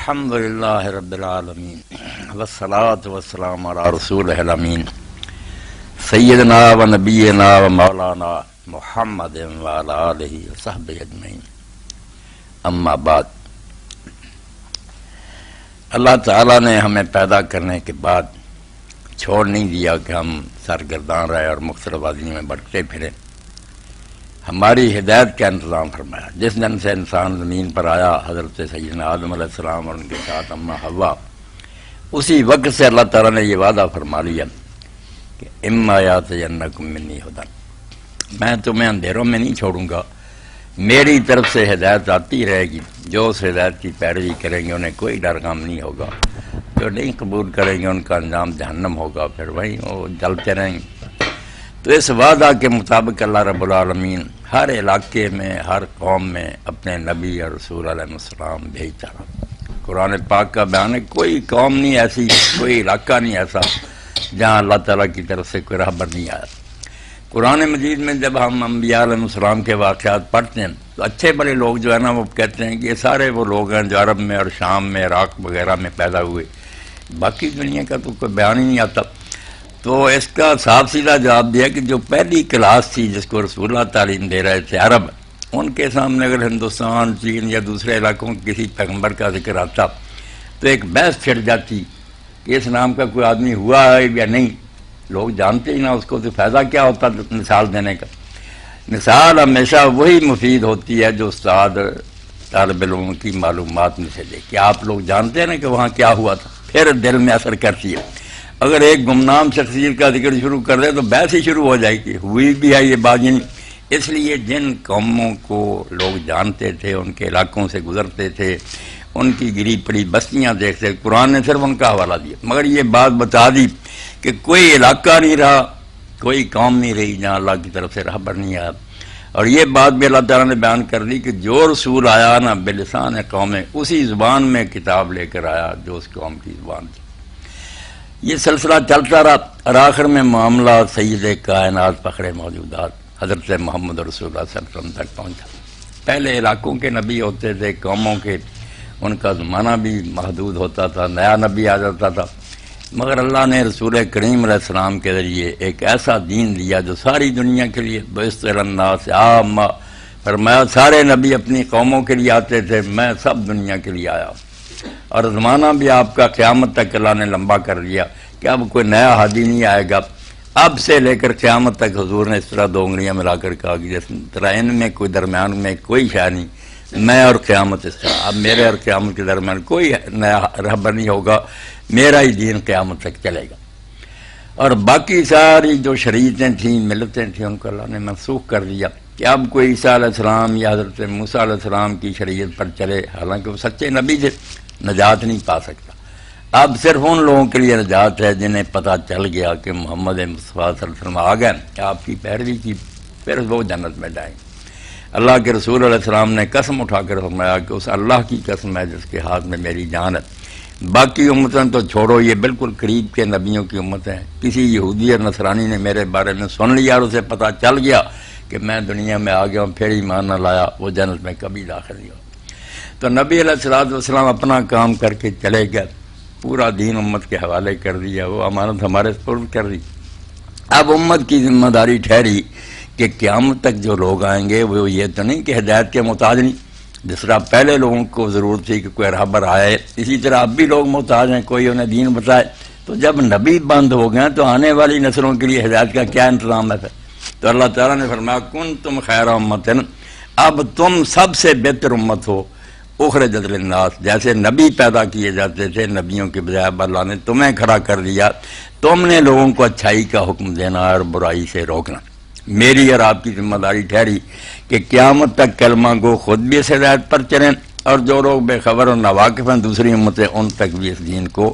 الحمد للہ رب العالمین والصلاة والسلام علی رسولہ الامین سیدنا و نبینا و مولانا محمد وعلی آلہ وصحبہ اجمعین، اما بعد۔ اللہ تعالیٰ نے ہمیں پیدا کرنے کے بعد چھوڑ نہیں دیا کہ ہم سرگرداں رہے اور مختلف وادیوں میں بھٹکتے پھریں، ہماری ہدایت کا انتظام فرمایا۔ جس دن سے انسان زمین پر آیا، حضرت سیدنا آدم علیہ السلام اور ان کے ساتھ اماں حوا، اسی وقت سے اللہ تعالیٰ نے یہ وعدہ فرما لیا کہ اما یاتینکم منی ھدی، میں تمہیں اندھیروں میں نہیں چھوڑوں گا، میری طرف سے ہدایت آتی رہے گی۔ جو اس ہدایت کی پیروی کریں گے انہیں کوئی ڈر غم نہیں ہوگا، جو نہیں قبول کریں گے ان کا انجام جہنم ہوگا، پھر وہیں وہ جلتے رہیں گے۔ تو اس وعدہ کے مطابق اللہ رب العالمین ہر علاقے میں، ہر قوم میں اپنے نبی اور رسول علیہ السلام بھیجتا رہا۔ قرآن پاک کا بیان ہے، کوئی قوم نہیں ایسی، کوئی علاقہ نہیں ایسا جہاں اللہ تعالیٰ کی طرف سے کوئی راہبر نہیں آیا۔ قرآن مجید میں جب ہم انبیاء علیہ السلام کے واقعات پڑھتے ہیں تو اچھے بڑے لوگ جو ہے نا وہ کہتے ہیں کہ یہ سارے وہ لوگ ہیں جو عرب میں اور شام میں، عراق وغیرہ میں پیدا ہوئے، باقی دنیا کا تو کوئی بیان ہی نہیں آتا۔ تو اس کا صاف سیدھا جواب دیا کہ جو پہلی کلاس تھی جس کو رسول اللہ تعلیم دے رہے تھے عرب، ان کے سامنے اگر ہندوستان، چین یا دوسرے علاقوں کے کسی پیغمبر کا ذکر آتا تو ایک بحث چھڑ جاتی کہ اس نام کا کوئی آدمی ہوا ہے یا نہیں، لوگ جانتے ہی نہ اس کو، تو فائدہ کیا ہوتا مثال دینے کا۔ مثال ہمیشہ وہی مفید ہوتی ہے جو استاد طالب علم کی معلومات میں سے دے کہ آپ لوگ جانتے ہیں نا کہ وہاں کیا ہوا تھا، پھر دل میں اثر کرتی ہے۔ اگر ایک گمنام شخصیت کا ذکر شروع کر دے تو بحث ہی شروع ہو جائے گی، ہوئی بھی ہے یہ بات نہیں۔ اس لیے جن قوموں کو لوگ جانتے تھے، ان کے علاقوں سے گزرتے تھے، ان کی گری پڑی بستیاں دیکھتے، قرآن نے صرف ان کا حوالہ دیا، مگر یہ بات بتا دی کہ کوئی علاقہ نہیں رہا، کوئی قوم نہیں رہی جہاں اللہ کی طرف سے رہبر نہیں آیا۔ اور یہ بات بھی اللہ تعالیٰ نے بیان کر دی کہ جو رسول آیا نا بلسان قوم، اسی زبان میں کتاب لے کر آیا جو اس قوم کی زبان تھی۔ یہ سلسلہ چلتا رہا اور آخر میں معاملہ سید کائنات فخر موجودات حضرت محمد رسول اللہ صلی اللہ علیہ وسلم تک پہنچا۔ پہلے علاقوں کے نبی ہوتے تھے، قوموں کے، ان کا زمانہ بھی محدود ہوتا تھا، نیا نبی آ جاتا تھا، مگر اللہ نے رسول کریم علیہ السلام کے ذریعے ایک ایسا دین دیا جو ساری دنیا کے لیے بعثت الی الناس عامہ، فرمایا سارے نبی اپنی قوموں کے لیے آتے تھے، میں سب دنیا کے لیے آیا۔ اور زمانہ بھی آپ کا قیامت تک اللہ نے لمبا کر دیا کہ اب کوئی نیا ہادی نہیں آئے گا۔ اب سے لے کر قیامت تک حضور نے اس طرح دو انگلیاں ملا کر کہا کہ جس طرح ان میں کوئی درمیان میں کوئی شے نہیں، میں اور قیامت اس طرح، اب میرے اور قیامت کے درمیان کوئی نیا رہبر نہیں ہوگا، میرا ہی دین قیامت تک چلے گا۔ اور باقی ساری جو شریعتیں تھیں، ملتیں تھیں، ان کو اللہ نے منسوخ کر دیا کہ اب کوئی عیسیٰ علیہ السلام یا حضرت موسیٰ علیہ السلام کی شریعت پر چلے، حالانکہ وہ سچے نبی تھے، نجات نہیں پا سکتا۔ اب صرف ان لوگوں کے لیے نجات ہے جنہیں پتہ چل گیا کہ محمد مصطفیٰ صلی اللہ علیہ وسلم آ گئے، آپ کی پیروی کی، پھر وہ جنت میں جائیں گے۔ اللہ کے رسول علیہ السلام نے قسم اٹھا کر فرمایا کہ اس اللہ کی قسم ہے جس کے ہاتھ میں میری جان ہے، باقی امتیں تو چھوڑو، یہ بالکل قریب کے نبیوں کی امت ہیں۔ کسی یہودی اور نصرانی نے میرے بارے میں سن لیا اور اسے پتہ چل گیا کہ میں دنیا میں آ گیا ہوں، پھر ایمان نہ لایا، وہ جنت میں کبھی داخل نہیں ہو۔ تو نبی علیہ الصلوۃ والسلام اپنا کام کر کے چلے گئے، پورا دین امت کے حوالے کر دیا، وہ امانت ہمارے سپرد کر دی۔ اب امت کی ذمہ داری ٹھہری کہ قیامت تک جو لوگ آئیں گے وہ یہ تو نہیں کہ ہدایت کے محتاج نہیں، جس طرح پہلے لوگوں کو ضرورت تھی کہ کوئی رہبر آئے، اسی طرح اب بھی لوگ محتاج ہیں، کوئی انہیں دین بتائے۔ تو جب نبی بند ہو گئے تو آنے والی نسلوں کے لیے ہدایت کا کیا انتظام ہے پھر؟ تو اللہ تعالیٰ نے فرمایا کنتم خیر امۃ، اب تم سب سے بہتر امت ہو، اخرجت للناس، جیسے نبی پیدا کیے جاتے تھے، نبیوں کے بجائے اللہ نے تمہیں کھڑا کر دیا، تم نے لوگوں کو اچھائی کا حکم دینا اور برائی سے روکنا۔ میری اور آپ کی ذمہ داری ٹھہری کہ قیامت تک کلمہ گو خود بھی اس ہدایت پر چلیں، اور جو لوگ بے خبر اور ناواقف ہیں دوسری امتیں، ان تک بھی اس دین کو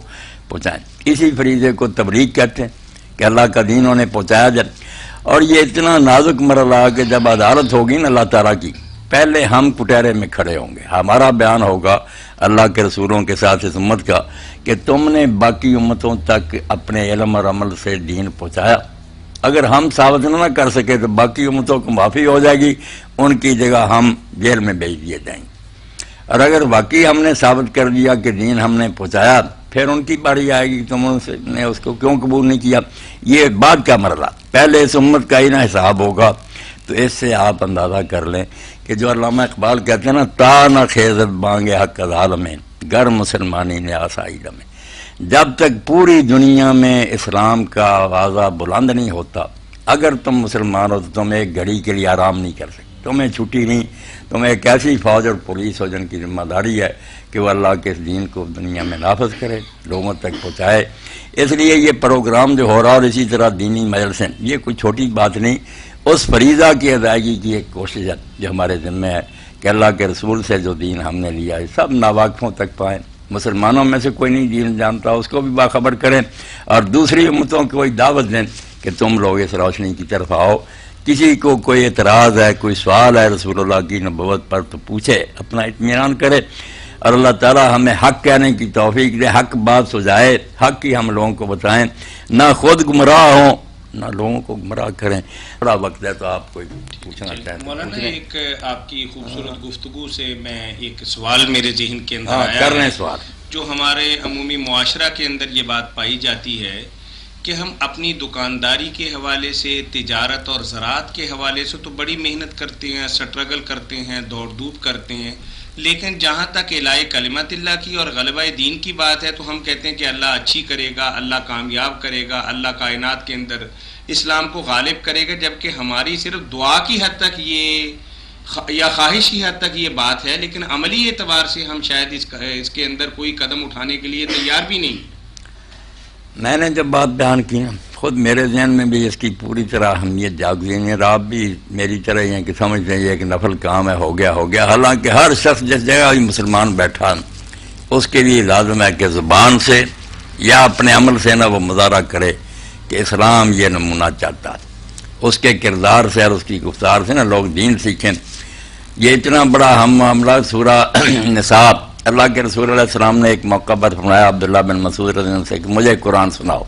پہنچائیں۔ اسی فریضے کو تبلیغ کہتے ہیں کہ اللہ کا دین انہیں پہنچایا جائے۔ اور یہ اتنا نازک مرحلہ کہ جب عدالت ہوگی نا اللہ تعالیٰ کی، پہلے ہم کٹہرے میں کھڑے ہوں گے، ہمارا بیان ہوگا اللہ کے رسولوں کے ساتھ اس امت کا کہ تم نے باقی امتوں تک اپنے علم اور عمل سے دین پہنچایا۔ اگر ہم ثابت نہ کر سکے تو باقی امتوں کو معافی ہو جائے گی، ان کی جگہ ہم جیل میں بھیج دیے جائیں گے۔ اور اگر واقعی ہم نے ثابت کر دیا کہ دین ہم نے پہنچایا، پھر ان کی باری آئے گی تم نے اس کو کیوں قبول نہیں کیا، یہ بعد کا مرحلہ، پہلے اس امت کا ہی نہ حساب ہوگا۔ تو اس سے آپ اندازہ کر لیں کہ جو علامہ اقبال کہتے ہیں نا، تا نہ خیزت بانگے حق ظالم گر مسلمانی نے آسائی دمیں، جب تک پوری دنیا میں اسلام کا آوازہ بلند نہیں ہوتا، اگر تم مسلمان ہو تو تم ایک گھڑی کے لیے آرام نہیں کر سکتے، تمہیں چھٹی نہیں، تمہیں ایک ایسی فوج اور پولیس ہو جن کی ذمہ داری ہے کہ وہ اللہ کے اس دین کو دنیا میں نافذ کرے، لوگوں تک پہنچائے۔ اس لیے یہ پروگرام جو ہو رہا اور اسی طرح دینی مجلسیں، یہ کوئی چھوٹی بات نہیں، اس فریضہ کی ادائیگی کی ایک کوشش ہے جو ہمارے ذمہ ہے کہ اللہ کے رسول سے جو دین ہم نے لیا ہے سب ناواقفوں تک پائیں، مسلمانوں میں سے کوئی نہیں دین جانتا اس کو بھی باخبر کریں، اور دوسری امتوں کو کوئی دعوت دیں کہ تم لوگ اس روشنی کی طرف آؤ۔ کسی کو کوئی اعتراض ہے، کوئی سوال ہے رسول اللہ کی نبوت پر تو پوچھے، اپنا اطمینان کرے، اور اللہ تعالی ہمیں حق کہنے کی توفیق دے، حق بات سجائے، حق ہی ہم لوگوں کو بتائیں، نہ خود گمراہ ہوں نہ لوگوں کو گمراہ کریں۔ بڑا وقت ہے تو آپ کوئی پوچھنا چاہیں؟ مولانا، ایک آپ کی خوبصورت گفتگو سے میں ایک سوال میرے ذہن کے اندر آیا کر رہے ہیں سوال۔ جو ہمارے عمومی معاشرہ کے اندر یہ بات پائی جاتی ہے کہ ہم اپنی دکانداری کے حوالے سے، تجارت اور زراعت کے حوالے سے تو بڑی محنت کرتے ہیں، سٹرگل کرتے ہیں، دوڑ دھوپ کرتے ہیں، لیکن جہاں تک اعلاء کلمت اللہ کی اور غلبہ دین کی بات ہے تو ہم کہتے ہیں کہ اللہ اچھی کرے گا، اللہ کامیاب کرے گا، اللہ کائنات کے اندر اسلام کو غالب کرے گا، جبکہ ہماری صرف دعا کی حد تک یہ یا خواہش کی حد تک یہ بات ہے، لیکن عملی اعتبار سے ہم شاید اس کے اندر کوئی قدم اٹھانے کے لیے تیار بھی نہیں۔ میں نے جب بات بیان کی نا، خود میرے ذہن میں بھی اس کی پوری طرح اہمیت جاگ گئی ہے، آپ بھی میری طرح ہی ہیں کہ سمجھتے ہیں کہ نفل کام ہے، ہو گیا، حالانکہ ہر شخص جس جگہ بھی مسلمان بیٹھا اس کے لیے لازم ہے کہ زبان سے یا اپنے عمل سے نہ وہ مظاہرہ کرے کہ اسلام یہ نمونہ چاہتا ہے، اس کے کردار سے اور اس کی گفتار سے نا لوگ دین سیکھیں۔ یہ اتنا بڑا ہم معاملہ سورہ نساء، اللہ کے رسول علیہ السلام نے ایک موقع پر فرمایا عبداللہ بن مسعود رضی اللہ عنہ سے کہ مجھے قرآن سناؤ،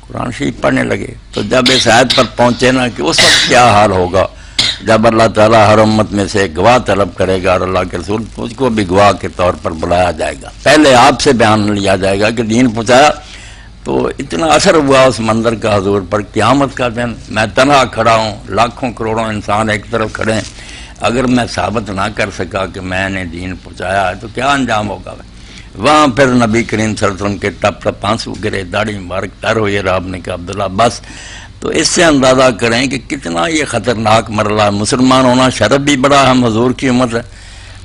قرآن شریف پڑھنے لگے تو جب اس آیت پر پہنچے نا کہ اس وقت کیا حال ہوگا جب اللہ تعالیٰ ہر امت میں سے گواہ طلب کرے گا اور اللہ کے رسول اس کو بھی گواہ کے طور پر بلایا جائے گا، پہلے آپ سے بیان لیا جائے گا کہ دین پہنچایا، تو اتنا اثر ہوا اس منظر کا حضور پر، قیامت کا دن میں تنہا کھڑا ہوں، لاکھوں کروڑوں انسان ایک طرف کھڑے ہیں، اگر میں ثابت نہ کر سکا کہ میں نے دین پہنچایا ہے تو کیا انجام ہوگا؟ وہاں پھر نبی کریم صلی اللہ علیہ وسلم کے ٹپ ٹپ آنسو گرے، داڑھی مبارک تر ہوئی، آپ نے کہا عبداللہ بس۔ تو اس سے اندازہ کریں کہ کتنا یہ خطرناک مرحلہ ہے، مسلمان ہونا شرف بھی بڑا ہے، ہم حضور کی امت ہے،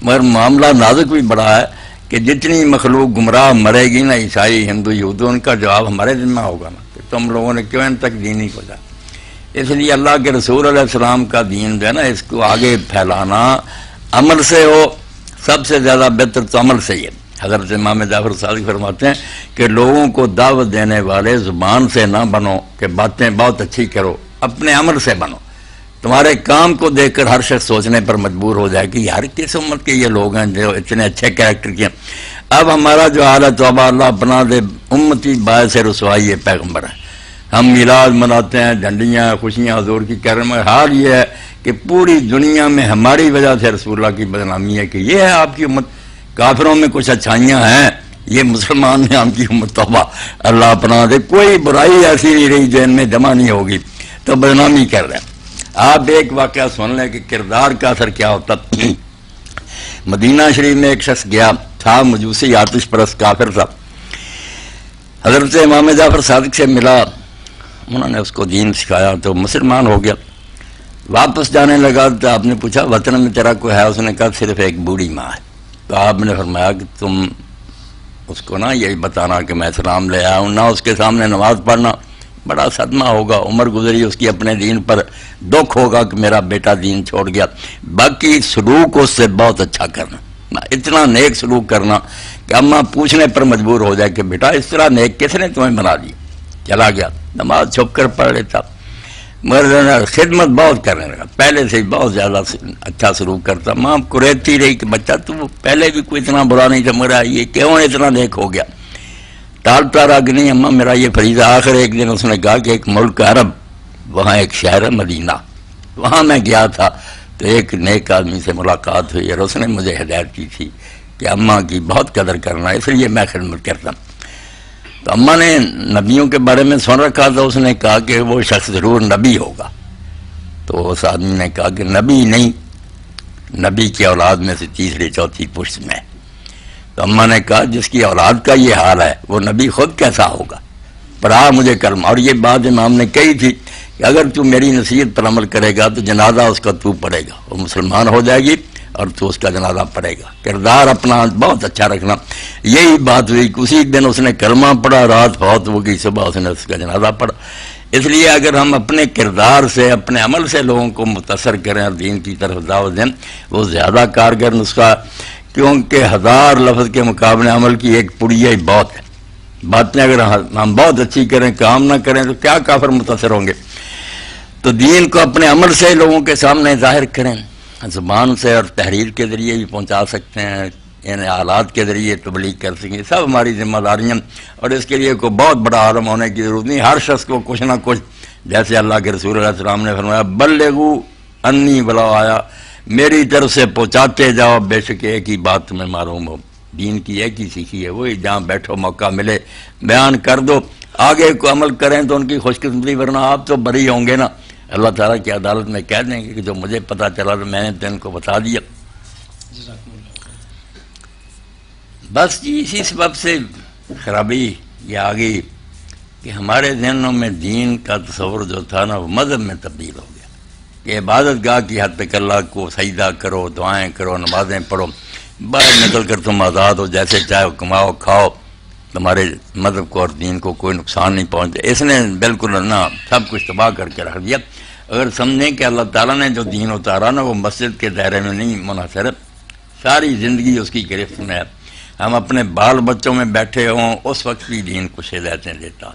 مگر معاملہ نازک بھی بڑا ہے کہ جتنی مخلوق گمراہ مرے گی نا، عیسائی، ہندو، یہودو، ان کا جواب ہمارے ذمہ ہوگا نا کہ تم لوگوں نے کیوں ان تک دین نہیں پہنچا۔ اس لیے اللہ کے رسول علیہ السلام کا دین جو ہے نا، اس کو آگے پھیلانا عمل سے ہو، سب سے زیادہ بہتر تو عمل سے ہی ہے۔ حضرت امام جعفر صادق فرماتے ہیں کہ لوگوں کو دعوت دینے والے زبان سے نہ بنو کہ باتیں بہت اچھی کرو، اپنے عمل سے بنو، تمہارے کام کو دیکھ کر ہر شخص سوچنے پر مجبور ہو جائے کہ یار کس امت کے یہ لوگ ہیں جو اتنے اچھے کریکٹر کے ہیں۔ اب ہمارا جو حال ہے توبہ اللہ بنا دے، امتی باعث رسوائی پیغمبر ہے، ہم میلاد مناتے ہیں، جھنڈیاں خوشیاں حضور کی کر رہے ہیں، حال یہ ہے کہ پوری دنیا میں ہماری وجہ سے رسول اللہ کی بدنامی ہے کہ یہ ہے آپ کی امت، کافروں میں کچھ اچھائیاں ہیں، یہ مسلمان ہیں ہم کی امت، توبہ اللہ اپنا دے، کوئی برائی ایسی نہیں رہی جو ان میں جمع نہیں ہوگی، تو بدنامی کر رہے ہیں۔ آپ ایک واقعہ سن لیں کہ کردار کا اثر کیا ہوتا۔ مدینہ شریف میں ایک شخص گیا تھا، مجوسی آتش پرست کافر تھا، حضرت امام جعفر صادق سے ملا، انہوں نے اس کو دین سکھایا تو مسلمان ہو گیا۔ واپس جانے لگا تو آپ نے پوچھا وطن میں تیرا کوئی ہے؟ اس نے کہا صرف ایک بوڑھی ماں ہے۔ تو آپ نے فرمایا کہ تم اس کو نا یہی بتانا کہ میں اسلام لے آیا ہوں، نہ اس کے سامنے نماز پڑھنا، بڑا صدمہ ہوگا، عمر گزری اس کی اپنے دین پر، دکھ ہوگا کہ میرا بیٹا دین چھوڑ گیا، باقی سلوک اس سے بہت اچھا کرنا، اتنا نیک سلوک کرنا کہ اماں پوچھنے پر مجبور ہو جائے کہ بیٹا اس طرح نیک کس نے تمہیں بنا دیا؟ چلا گیا، نماز چھپ کر پڑھ لیتا، مگر خدمت بہت کرنے لگا، پہلے سے بہت زیادہ اچھا سلوک کرتا، ماں قریدتی رہی کہ بچہ تو پہلے بھی کوئی اتنا برا نہیں تھا، مگر یہ کیوں اتنا نیک ہو گیا؟ ٹالتا رہا کہ نہیں اماں میرا یہ فریضہ۔ آخر ایک دن اس نے کہا کہ ایک ملک عرب، وہاں ایک شہر ہے مدینہ، وہاں میں گیا تھا، تو ایک نیک آدمی سے ملاقات ہوئی اور اس نے مجھے ہدایت کی تھی کہ اماں کی بہت قدر کرنا، اس لیے میں خدمت کرتا ہوں۔ تو اماں نے نبیوں کے بارے میں سن رکھا تھا، اس نے کہا کہ وہ شخص ضرور نبی ہوگا۔ تو اس آدمی نے کہا کہ نبی نہیں، نبی کی اولاد میں سے تیسری چوتھی پشت میں۔ تو اماں نے کہا جس کی اولاد کا یہ حال ہے وہ نبی خود کیسا ہوگا؟ پڑھا مجھے کلمہ، اور یہ بات امام نے کہی تھی کہ اگر تو میری نصیحت پر عمل کرے گا تو جنازہ اس کا تو پڑھے گا، وہ مسلمان ہو جائے گی اور تو اس کا جنازہ پڑھے گا۔ کردار اپنا بہت اچھا رکھنا۔ یہی بات ہوئی کہ اسی دن اس نے کلمہ پڑھا، رات فوت ہو گئی، صبح اس نے اس کا جنازہ پڑھا۔ اس لیے اگر ہم اپنے کردار سے، اپنے عمل سے لوگوں کو متاثر کریں اور دین کی طرف دعوت دیں، وہ زیادہ کارگر نسخہ، کیونکہ 1000 لفظ کے مقابلے عمل کی ایک پڑیا ہی بہت ہے۔ باتیں اگر ہم بہت اچھی کریں، کام نہ کریں تو کیا کافر متاثر ہوں گے؟ تو دین کو اپنے عمل سے لوگوں کے سامنے ظاہر کریں، زبان سے اور تحریر کے ذریعے بھی پہنچا سکتے ہیں، یعنی آلات کے ذریعے تبلیغ کر سکیں، سب ہماری ذمہ داریاں۔ اور اس کے لیے کوئی بہت بڑا عالم ہونے کی ضرورت نہیں، ہر شخص کو کچھ نہ کچھ، جیسے اللہ کے رسول علیہ السلام نے فرمایا بلغوا انی ولو آیا، میری طرف سے پہنچاتے جاؤ، بے شک ایک ہی بات تمہیں معلوم ہو، دین کی ایک ہی سیکھی ہے، وہی جہاں بیٹھو موقع ملے بیان کر دو، آگے کو عمل کریں تو ان کی خوش قسمتی، ورنہ آپ تو بری ہوں گے نا، اللہ تعالیٰ کی عدالت میں کہہ دیں گے کہ جو مجھے پتہ چلا تو میں نے تو ان کو بتا دیا۔ بس جی اسی سبب سے خرابی یہ آ گئی کہ ہمارے ذہنوں میں دین کا تصور جو تھا نا وہ مذہب میں تبدیل ہو گیا کہ عبادت گاہ کی حد تک اللہ کو سجدہ کرو، دعائیں کرو، نمازیں پڑھو، باہر نکل کر تم آزاد ہو، جیسے چاہو کماؤ کھاؤ، تمہارے مذہب کو اور دین کو کوئی نقصان نہیں پہنچتا۔ اس نے بالکل نہ سب کچھ تباہ کر کے رکھ دیا۔ اگر سمجھیں کہ اللہ تعالیٰ نے جو دین اتارا نا وہ مسجد کے دائرے میں نہیں منحصر ہے، ساری زندگی اس کی گرفت میں ہے۔ ہم اپنے بال بچوں میں بیٹھے ہوں اس وقت بھی دین کو ہدایتیں دیتا،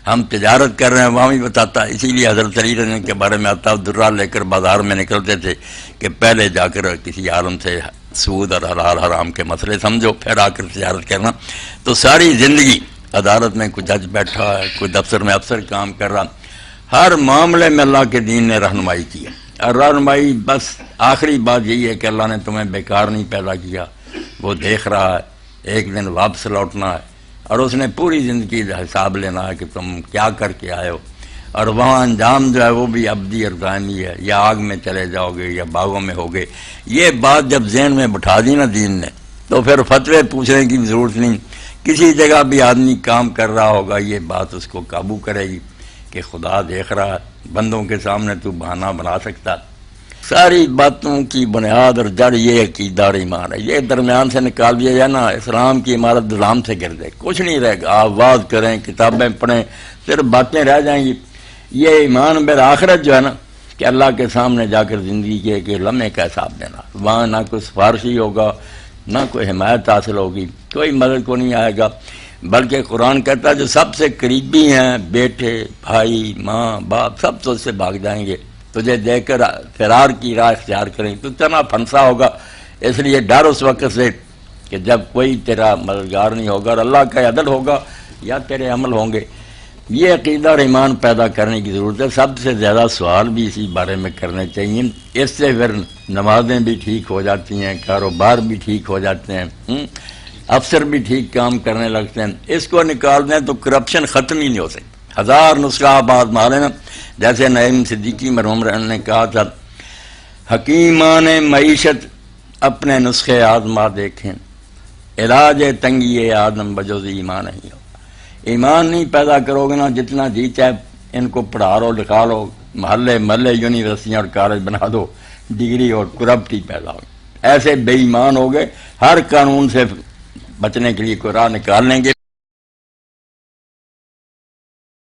ہم تجارت کر رہے ہیں وہاں بھی بتاتا۔ اسی لیے حضرت علی رضی کے بارے میں آتا، درہ لے کر بازار میں نکلتے تھے کہ پہلے جا کر کسی عالم سے سود اور حلال حرام کے مسئلے سمجھو، پھر آ کر تجارت کرنا۔ تو ساری زندگی عدالت میں کوئی جج بیٹھا ہے، کوئی دفتر میں افسر کام کر رہا، ہر معاملے میں اللہ کے دین نے رہنمائی کی ہے۔ اور رہنمائی بس آخری بات یہی ہے کہ اللہ نے تمہیں بیکار نہیں پیدا کیا، وہ دیکھ رہا ہے، ایک دن واپس لوٹنا ہے اور اس نے پوری زندگی کا حساب لینا ہے کہ تم کیا کر کے آئے ہو، اور وہاں انجام جو ہے وہ بھی ابدی اور دائمی ہے، یا آگ میں چلے جاؤ گے یا باغوں میں ہوگے۔ یہ بات جب ذہن میں بٹھا دی نا دین نے تو پھر فتوے پوچھنے کی ضرورت نہیں، کسی جگہ بھی آدمی کام کر رہا ہوگا یہ بات اس کو قابو کرے گی کہ خدا دیکھ رہا ہے، بندوں کے سامنے تو بہانہ بنا سکتا۔ ساری باتوں کی بنیاد اور جڑ یہ عقیدہ اور ایمان ہے، یہ درمیان سے نکال دیا جائے نا اسلام کی عمارت نظام سے گر دے، کچھ نہیں رہے گا۔ آپ واز کریں، کتابیں پڑھیں، صرف باتیں رہ جائیں گی۔ یہ ایمان بالآخرت جو ہے نا کہ اللہ کے سامنے جا کر زندگی کے ایک لمحے کا حساب دینا، وہاں نہ کوئی سفارشی ہوگا، نہ کوئی حمایت حاصل ہوگی، کوئی مدد کو نہیں آئے گا، بلکہ قرآن کہتا ہے جو سب سے قریبی ہیں، بیٹے، بھائی، ماں، باپ، سب تو اس سے بھاگ جائیں گے، تجھے دیکھ کر فرار کی راہ اختیار کریں، تو اتنا پھنسا ہوگا۔ اس لیے ڈر اس وقت سے کہ جب کوئی تیرا مددگار نہیں ہوگا اور اللہ کا عدل ہوگا یا تیرے عمل ہوں گے۔ یہ عقیدہ اور ایمان پیدا کرنے کی ضرورت ہے۔ سب سے زیادہ سوال بھی اسی بارے میں کرنے چاہیے، اس سے پھر نمازیں بھی ٹھیک ہو جاتی ہیں، کاروبار بھی ٹھیک ہو جاتے ہیں، افسر بھی ٹھیک کام کرنے لگتے ہیں۔ اس کو نکال دیں تو کرپشن ختم ہی نہیں ہو سکتی۔ 1000 نسخہ آباد مارے نا، جیسے نعیم صدیقی مرحوم نے کہا تھا، حکیمان معیشت اپنے نسخے آزما دیکھیں، علاج تنگی آدم بجوز ایمان ہی ہو۔ ایمان نہیں پیدا کرو گے نا، جتنا جی چاہے ان کو پڑھا لو، لکھا لو، محلے یونیورسٹیاں اور کالج بنا دو، ڈگری اور کرپٹ ہی پیدا ہو، ایسے بے ایمان ہو گئے، ہر قانون سے بچنے کے لیے کوئی راہ نکال لیں گے۔